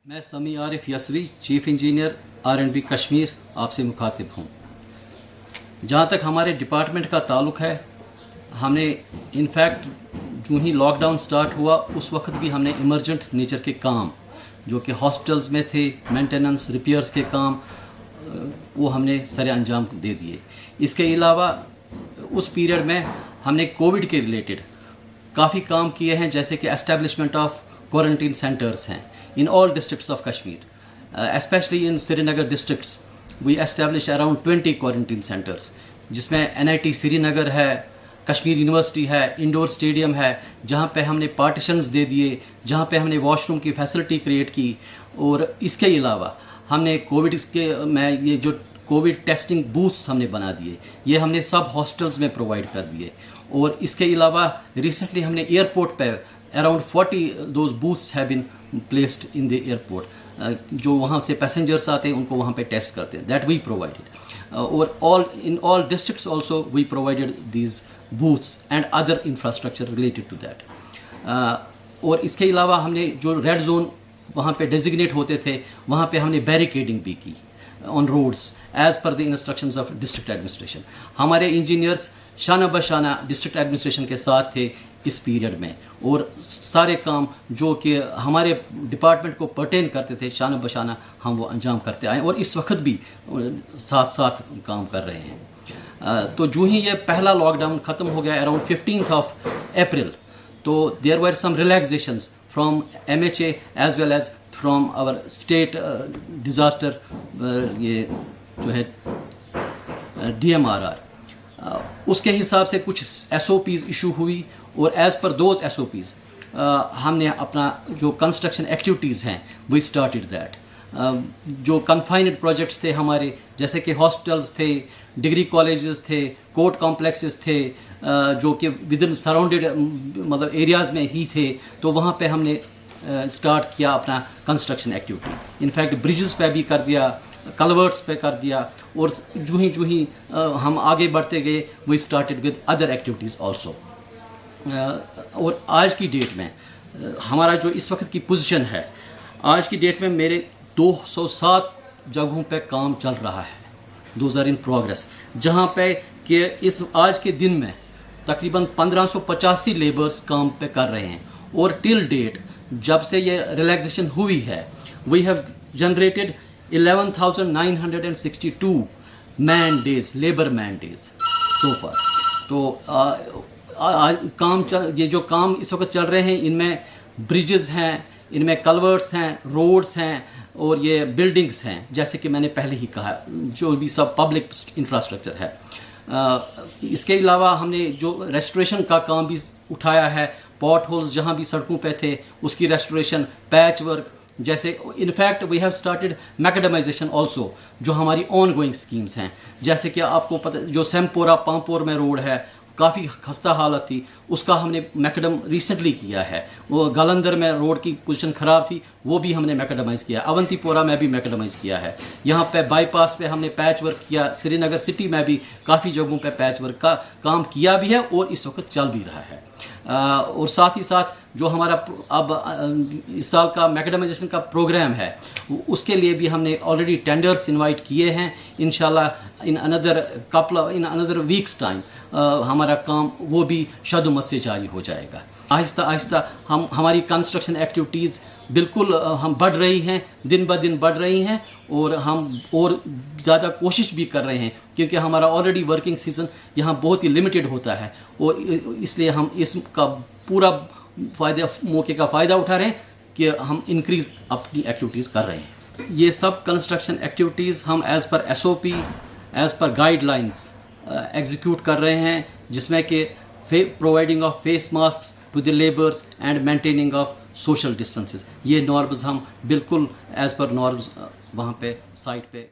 मैं Sami Arif Yaswi chief engineer R&B Kashmir आपसे मुखातिब हूँ। जहाँ तक हमारे डिपार्टमेंट का ताल्लुक है, हमने इनफैक्ट जो ही लॉकडाउन स्टार्ट हुआ उस वक्त भी हमने इमरजेंट नेचर के काम जो कि हॉस्पिटल्स में थे, मेंटेनेंस रिपेयर्स के काम, वो हमने सरे अंजाम दे दिए। इसके अलावा उस पीरियड में हमने कोविड के रिलेटेड काफ़ी काम किए हैं, जैसे कि एस्टेब्लिशमेंट ऑफ क्वारंटीन सेंटर्स हैं इन all districts of Kashmir, especially in Srinagar districts we established around 20 quarantine centers, जिसमें NIT श्रीनगर है, कश्मीर यूनिवर्सिटी है, इंडोर स्टेडियम है, जहाँ पे हमने पार्टीशंस दे दिए, जहाँ पे हमने वॉशरूम की फैसिलिटी क्रिएट की। और इसके अलावा हमने कोविड के में ये जो कोविड टेस्टिंग बूथ्स हमने बना दिए, ये हमने सब हॉस्पिटल्स में प्रोवाइड कर दिए। और इसके अलावा रिसेंटली हमने एयरपोर्ट पे around 40 those booths have been placed in the airport, जो वहाँ से पैसेंजर्स आते हैं उनको वहाँ पे टेस्ट करते हैं, दैट वी प्रोवाइडेड। और all in all districts also we provided these booths and other infrastructure related to that. और इसके अलावा हमने जो रेड जोन वहाँ पे डेजिग्नेट होते थे, वहाँ पे हमने बैरिकेडिंग भी की on roads as per the instructions of district administration. हमारे इंजीनियर्स शाना बशाना डिस्ट्रिक्ट एडमिनिस्ट्रेशन के साथ थे इस पीरियड में, और सारे काम जो कि हमारे डिपार्टमेंट को पर्टेन करते थे शाना बशाना हम वो अंजाम करते आए, और इस वक्त भी साथ साथ काम कर रहे हैं। तो जो ही ये पहला लॉकडाउन ख़त्म हो गया अराउंड 15th of April, तो there were some relaxations from MHA as well as from our state disaster ये जो है DMRR, उसके हिसाब से कुछ SOPs इशू हुई, और एज पर दोज SOPs हमने अपना जो कंस्ट्रक्शन एक्टिविटीज़ हैं वी स्टार्टेड दैट। जो कन्फाइंड प्रोजेक्ट्स थे हमारे, जैसे कि हॉस्पिटल्स थे, डिग्री कॉलेजेस थे, कोर्ट कॉम्प्लेक्सेस थे, जो कि विद इन सराउंडेड मतलब एरियाज़ में ही थे, तो वहाँ पे हमने स्टार्ट किया अपना कंस्ट्रक्शन एक्टिविटी। इनफैक्ट ब्रिजेस पे भी कर दिया, कलवर्ट्स पे कर दिया, और जो ही हम आगे बढ़ते गए we started with other activities also. और आज की डेट में हमारा जो इस वक्त की पोजीशन है, आज की डेट में मेरे 207 जगहों पे काम चल रहा है, दोज आर इन प्रोग्रेस, जहाँ पे कि इस आज के दिन में तकरीबन 1585 लेबर्स काम पे कर रहे हैं। और टिल डेट जब से ये रिलैक्सेशन हुई है we have generated 11,962 man days, labour man days so far. तो ये जो काम इस वक्त चल रहे हैं, इनमें ब्रिजेस हैं, इनमें कलवर्ट्स हैं, रोड्स हैं, और ये बिल्डिंग्स हैं, जैसे कि मैंने पहले ही कहा, जो भी सब पब्लिक इंफ्रास्ट्रक्चर है। इसके अलावा हमने जो रेस्टोरेशन का काम भी उठाया है, पॉट होल्स जहाँ भी सड़कों पे थे उसकी रेस्टोरेशन, पैच वर्क, जैसे in fact we have started macadamization also, जो हमारी ऑन गोइंग स्कीम्स हैं। जैसे कि आपको पता, जो सेमपोरा पामपोर में रोड है काफ़ी खस्ता हालत थी, उसका हमने मैकेडम रिसेंटली किया है। वो गालंदर में रोड की पोजीशन ख़राब थी, वो भी हमने मैकेडमाइज़ किया। अवंतीपोरा में भी मैकेडमाइज़ किया है। यहाँ पे बाईपास पे हमने पैच वर्क किया। श्रीनगर सिटी में भी काफ़ी जगहों पे पैच वर्क का काम किया भी है और इस वक्त चल भी रहा है। और साथ ही साथ जो हमारा अब इस साल का मैकेडमाइजेशन का प्रोग्राम है, उसके लिए भी हमने ऑलरेडी टेंडर्स इनवाइट किए हैं। इंशाल्लाह इन अनदर वीक्स टाइम हमारा काम वो भी शदुमत से जारी हो जाएगा। आहिस्ता आहिस्ता हमारी कंस्ट्रक्शन एक्टिविटीज़ बिल्कुल हम बढ़ रही हैं, दिन ब दिन बढ़ रही हैं, और हम और ज़्यादा कोशिश भी कर रहे हैं, क्योंकि हमारा ऑलरेडी वर्किंग सीजन यहाँ बहुत ही लिमिटेड होता है, और इसलिए हम इसका पूरा मौके का फ़ायदा उठा रहे हैं कि हम इंक्रीज़ अपनी एक्टिविटीज़ कर रहे हैं। ये सब कंस्ट्रक्शन एक्टिविटीज़ हम as per SOP, as per guidelines execute कर रहे हैं, जिसमें कि providing of face mask to the labours and maintaining of social distances, ये नॉर्म्स हम बिल्कुल एज पर नॉर्म्स वहाँ पे साइट पे